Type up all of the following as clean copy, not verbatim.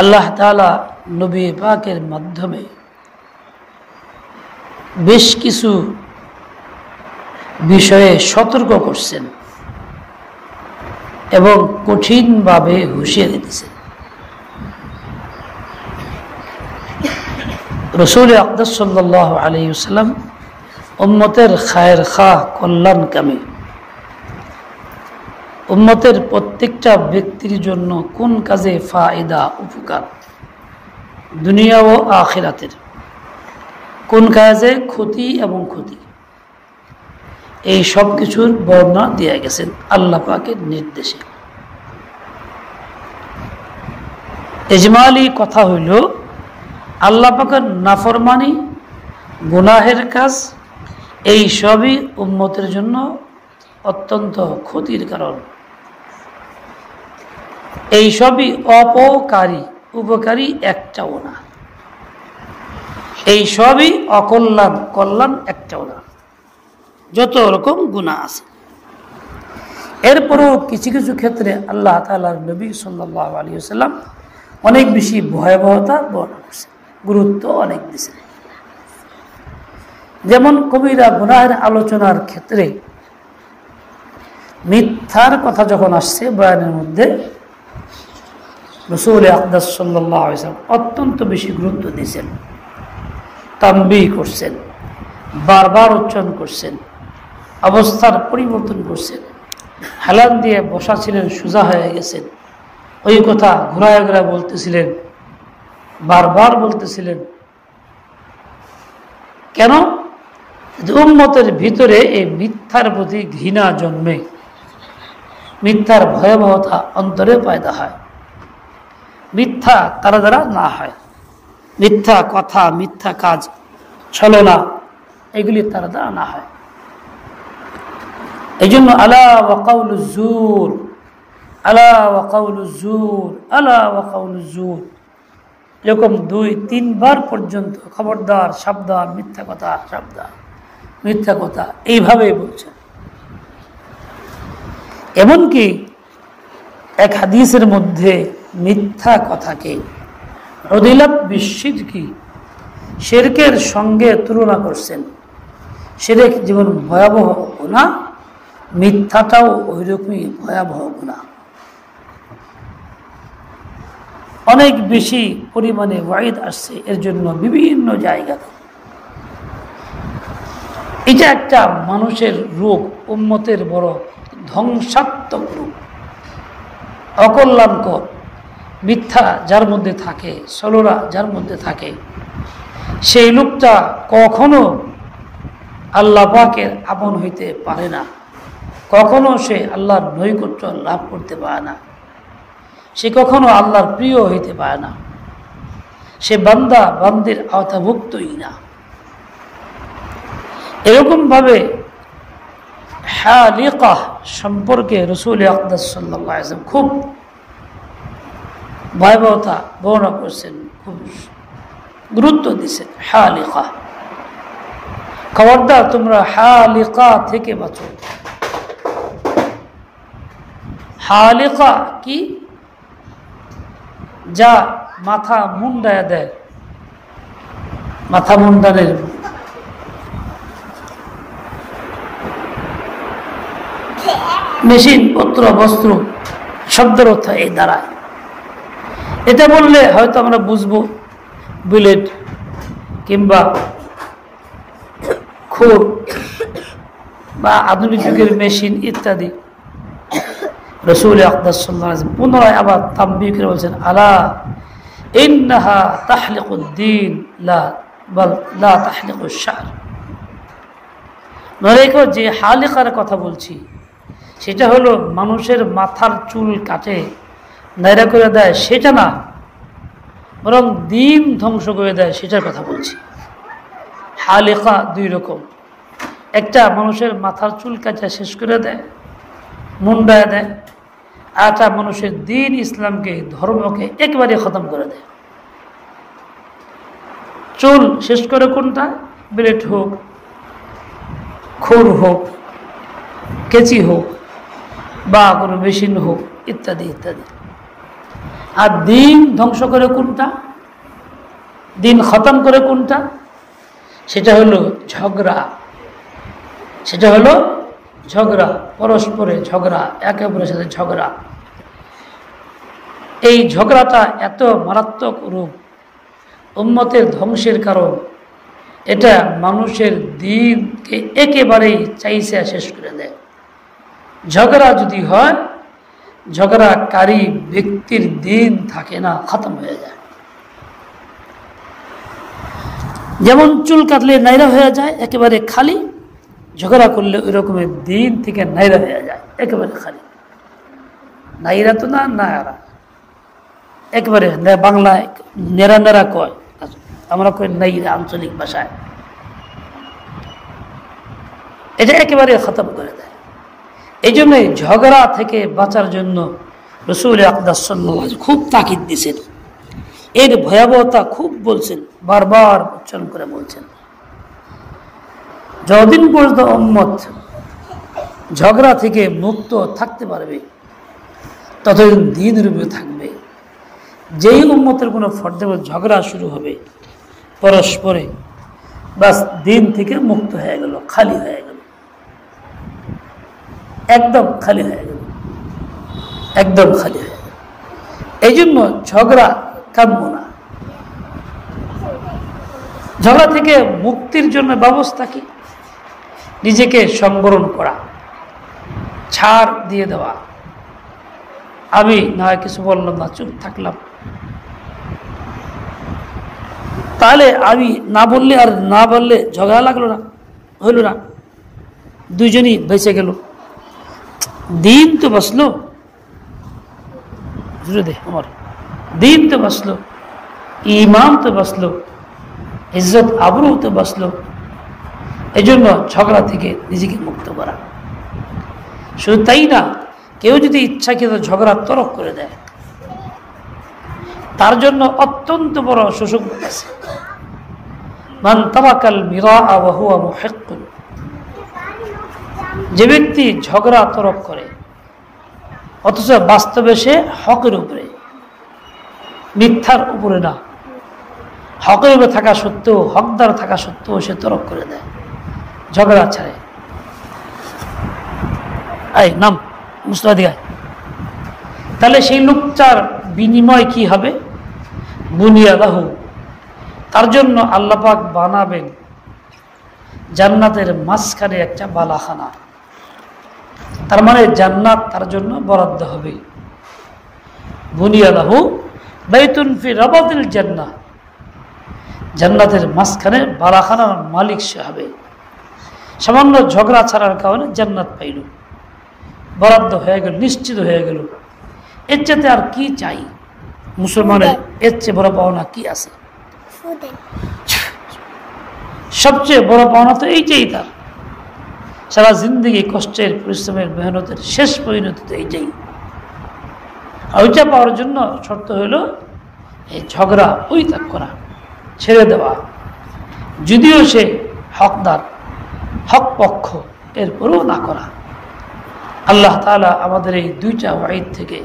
আল্লাহ তাআলা নবী পাকের মাধ্যমে বেশ কিছু বিষয়ে সতর্ক করছেন এবং কঠিনভাবে হুঁশিয়ারি দিয়েছেন। রাসূল আকরাম সাল্লাল্লাহু আলাইহি ওয়াসাল্লাম উম্মতের খায়ের খাহ কল্যাণকামী, উম্মতের প্রত্যেকটা ব্যক্তির জন্য কোন কাজে ফায়দা উপকার দুনিয়া ও আখিরাতের, কোন কাজে ক্ষতি এবং ক্ষতি, এই সব কিছুর বর্ণনা দিয়ে গেছেন আল্লাহ পাকের নির্দেশে। ইজমালি কথা হইল আল্লাহ পাকের নাফরমানি, গুনাহের কাজ এই সবই উম্মতের জন্য অত্যন্ত ক্ষতির কারণ, এই সবই অপকারী, উপকারী একটাও না, এই সবই অকল্যাণ, কল্যাণ একটাও না, যত রকম গুনাহ আছে। এরপরও কিছু কিছু ক্ষেত্রে আল্লাহ তাআলার নবী সাল্লাল্লাহু আলাইহি ওয়াসাল্লাম অনেক বেশি ভয়াবহতা বর্ণনা করছেন, গুরুত্ব অনেক দিয়েছেন। যেমন কবিরা গুনাহের আলোচনার ক্ষেত্রে মিথ্যার কথা যখন আসছে বয়ানের মধ্যে, রাসূল আকরাম সাল্লাল্লাহু আলাইহি ওয়াসাল্লাম অত্যন্ত বেশি গুরুত্ব দিয়েছেন, তানবীহ করছেন, বারবার উচ্চারণ করছেন, অবস্থার পরিবর্তন করছেন। হেলান দিয়ে বসা ছিলেন, সোজা হয়ে গেছেন, ওই কথা ঘুরায় ঘুরায় বলতেছিলেন, বারবার বলতেছিলেন। কেন? উম্মতের ভিতরে এই মিথ্যার প্রতি ঘৃণা জন্মে, মিথ্যার ভয়াবহতা অন্তরে পয়দা হয়, মিথ্যা তারা দ্বারা না হয়, মিথ্যা কথা, মিথ্যা কাজ, ছলনা, এগুলি তারা দ্বারা না হয়। এই জন্য আলা ওয়া কাউলুজ জুর, আলা ওয়া কাউলুজ জুর, আলা ওয়া কাউলুজ জুর, এরকম 2-3 বার পর্যন্ত খবরদার, সাবধান, মিথ্যা কথা, সাবধান, মিথ্যা কথা, এইভাবেই বলছেন। এমনকি এক হাদিসের মধ্যে মিথ্যা কথাকে উদিলাত বিশিরকি, শিরকের সঙ্গে তুলনা করছেন। শিরক যেমন ভয়াবহ গুনাহ, মিথ্যাটাও ওইরকমই ভয়াবহ গুনাহ। অনেক বেশি পরিমাণে ওয়াইদ আসছে এর জন্য বিভিন্ন জায়গাতে। এটা একটা মানুষের রোগ, উম্মতের বড় ধ্বংসাত্মক রোগ, অকল্যাণকর। মিথ্যা যার মধ্যে থাকে, ছলনা যার মধ্যে থাকে, সেই লোকটা কখনো আল্লাহ পাকের আপন হইতে পারে না, কখনো সে আল্লাহর নৈকট্য লাভ করতে পারে না, সে কখনো আল্লাহর প্রিয় হইতে পারে না, সে বান্দা বান্দির আওতাভুক্তই না। এরকমভাবে হালিকা সম্পর্কে রাসূল আকরাম সাল্লাল্লাহু আলাইহি ওয়াসাল্লাম খুব ভয়াবহতা বর্ণনা করছেন, খুব গুরুত্ব দিচ্ছেন। হালিকা, খবরদার তোমরা হালিকা থেকে বাঁচো। হালিকা কি? যা মাথা মুন্ডায় দেয়, মাথা মুন্ডানের মেশিন, পত্র, বস্ত্র, শব্দের অর্থ এই দাঁড়ায়। এটা বললে হয়তো আমরা বুঝবো বুলেট কিংবা খুর বা আধুনিক যুগের মেশিন ইত্যাদি। রাসূল আকরাম সাল্লাল্লাহু আলাইহি ওয়াসাল্লাম পুনরায় আবার তানবীহ করে বলছেন, আলা ইন্নাহা তাহলিকুদ্দীন লা বাল লা তাহলিকুশ শা'r। নরেকো যে হালিকার কথা বলছি সেটা হলো মানুষের মাথার চুল কাটে, নাইরা করে দেয়, সেটা না, বরং দিন ধ্বংস করে দেয়, সেটার কথা বলছি। হালিকা 2 রকম, একটা মানুষের মাথার চুল কাটা শেষ করে দেয়, মুন্ডায় দেয়, আর একটা মানুষের দিন, ইসলামকে, ধর্মকে একেবারে খতম করে দেয়। চুল শেষ করে কোনটা? ব্লেড হোক, খুর হোক, কেচি হোক, বা কোনো মেশিন হোক, ইত্যাদি ইত্যাদি। আর দিন ধ্বংস করে কোনটা, দিন খতম করে কোনটা? সেটা হলো ঝগড়া। সেটা হলো ঝগড়া, পরস্পরে ঝগড়া, একে অপরের সাথে ঝগড়া। এই ঝগড়াটা এত মারাত্মক রূপ, উম্মতের ধ্বংসের কারণ। এটা মানুষের দিনকে একেবারেই চাইছে শেষ করে দেয়। ঝগড়া যদি হয়, ঝগড়াকারী ব্যক্তির দিন থাকে না, খতম হয়ে যায়। যেমন চুল কাটলে নাইরা হয়ে যায়, একেবারে খালি। ঝগড়া করলে ওই রকমের দিন থেকে নাইরা হয়ে যায়, একেবারে খালি। নাইরা তো না, নায়ারা, একেবারে বাংলায় নেড়া নেড়া কয়, আমরা কই নাইরা আঞ্চলিক ভাষায়। এটা একেবারে খতম করে দেয়। এই জন্যই ঝগড়া থেকে বাঁচার জন্য রাসূল আকরাম সাল্লাল্লাহু আলাইহি ওয়াসাল্লাম খুব তাকিদ দিয়েছেন, এর ভয়াবহতা খুব বলছেন, বারবার উচ্চারণ করে বলছেন। যতদিন পর্যন্ত উম্মত ঝগড়া থেকে মুক্ত থাকতে পারবে, ততদিন দিন রূপে থাকবে। যেই উম্মতের কোনো ফর্দে ঝগড়া শুরু হবে পরস্পরে, বাস দিন থেকে মুক্ত হয়ে গেল, খালি হয়ে গেল, একদম খালি হয়ে গেল, একদম খালি হয়ে গেল। এই জন্য ঝগড়া কাম্য না। ঝগড়া থেকে মুক্তির জন্য ব্যবস্থা কি? নিজেকে সংবরণ করা, ছাড় দিয়ে দেওয়া। আমি না কিছু বললাম না, চুপ থাকলাম, তাহলে আমি না বললে আর না বললে ঝগড়া লাগলো না, হইল না, দুইজনই বেঁচে গেল, দিন তো বাঁচলো। জুড়ে দে আমার, দিন তো বাঁচলো, ইমান তো বাঁচলো, ইজ্জত আবরু তো বাঁচলো। এই জন্য ঝগড়া থেকে নিজেকে মুক্ত করা। শুধু তাই না, কেউ যদি ইচ্ছাকৃত ঝগড়া তরক করে দেয়, তার জন্য অত্যন্ত বড় সুসংবাদ আছে। মান তারাকাল মিরাআ ওয়া হুয়া মুহিক্কুন, যে ব্যক্তি ঝগড়া তরক করে অথচ বাস্তবে সে হকের উপরে, মিথ্যার উপরে না, হকের উপরে থাকা সত্ত্বেও, হকদার থাকা সত্ত্বেও সে তরক করে দেয়, ঝগড়া ছাড়ে। এই নাম মুসলাদিগায়, তাহলে সেই লোকটার বিনিময় কি হবে? বুনিয়াদাহু, তার জন্য আল্লাহ পাক বানাবেন জান্নাতের মাঝখানে একটা বালাখানা। তার মানে জান্নাত তার জন্য বরাদ্দ হবে। বুনিয়াদাহু বাইতুন ফি রাবাতিল জান্নাহ, জান্নাতের মাঝখানে বালাখানার মালিক সে হবে। সামান্য ঝগড়া ছাড়ার কারণে জান্নাত পাইল, বরাদ্দ হয়ে গেল, নিশ্চিত হয়ে গেল। এর চেয়ে আর কি চাই? মুসলমানের এর চেয়ে বড় পাওনা কি আছে? সবচেয়ে বড় পাওনা তো এইটাই তার। সারা জিন্দগি কষ্টের, পরিশ্রমের, মেহনতের শেষ পরিণতি তো এইটাই। আর ওইটা পাওয়ার জন্য শর্ত হইল এই ঝগড়া পরিত্যাগ করা, ছেড়ে দেওয়া। যদিও সে হকদার, হক পক্ষ, এরপরেও না করা। আল্লাহ তাআলা আমাদের এই দুইটা ওয়াইদ থেকে,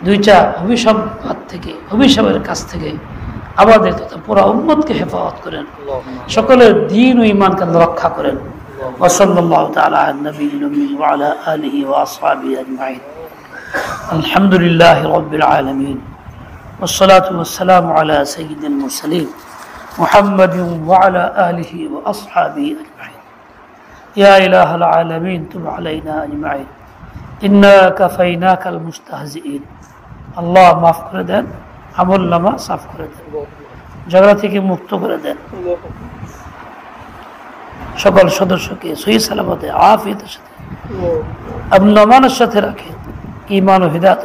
দুইটা অভিশাপ থেকে, অভিশাপের কাছ থেকে আমাদের তথা পুরা উম্মতকে হেফাজত করেন, সকলের দ্বীন ও ঈমানকে রক্ষা করেন। ওয়া সাল্লাল্লাহু তাআলা আলা নবিয়্যিল উম্মি ওয়া আলা আলিহি ওয়া আসহাবিহি আজমাইন। আলহামদুলিল্লাহি রাব্বিল আলামিন, ওয়াস সালাতু ওয়াস সালামু আলা সাইয়্যিদিল মুরসালিন মুহাম্মাদিন ওয়া আলা আলিহি ওয়া আসহাবিহি আজমাইন। ইয়া ইলাহাল আলামিন তুব আলাইনা আজমাইন, ইন্না কাফাইনাকাল মুস্তাহজিইন। আল্লাহ মাফ করে দেন, আমল নামা সাফ করে দেন, ঝগড়া থেকে মুক্ত করে দেন, সকল সদস্যকে সহি সালামতে আফিয়তের সাথে আমন আমানের সাথে রাখে, ঈমান ও হিদায়াত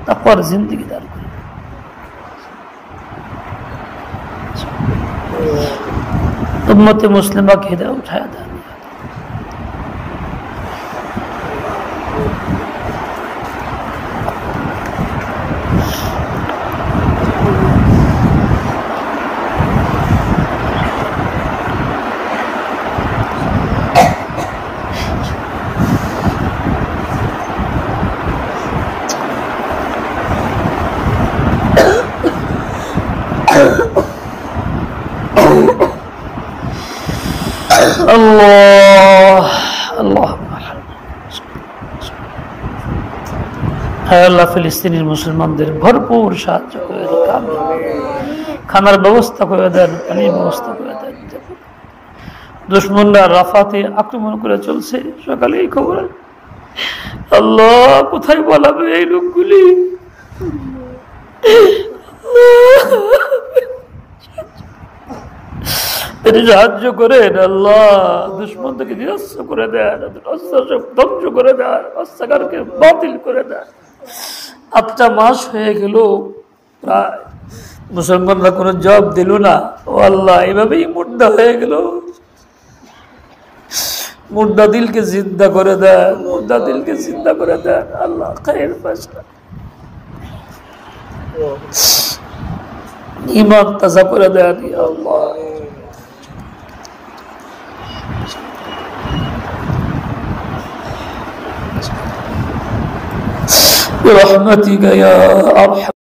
তাকওয়ার জিন্দেগি দান করে। উম্মতে মুসলিমাকে হিদায়াত উঠায়া দেন। আল্লাহ আল্লাহ আল্লাহ ফিলিস্তিনের মুসলমানদের ভরপুর সাহায্য করে দেন, খানার ব্যবস্থা করে দেন, পানির ব্যবস্থা করে দেন। দুশমনরা রাফাতে আক্রমণ করে চলছে, সকালে এই খবর আল্লাহ কোথায় বলাবে এই লোকগুলি, সাহায্য করেন আল্লাহ, দুশমন থেকে নিরস্ত করে দেন, ধ্বংস করে দেন, অস্ত্রাগারকে বাতিল করে দেন। 8টা মাস হয়ে গেল প্রায়, মুসলমানরা কোনো জবাব দিল না। ও আল্লাহ, এভাবেই মুর্দা হয়ে গেল। মুর্দা দিলকে জিন্দা করে দেন, মুর্দা দিলকে জিন্দা করে দেন আল্লাহ, খায়ের ফয়সালা, ঈমান তাজা করে দেন ইয়া আল্লাহ। برحمتك يا أرحم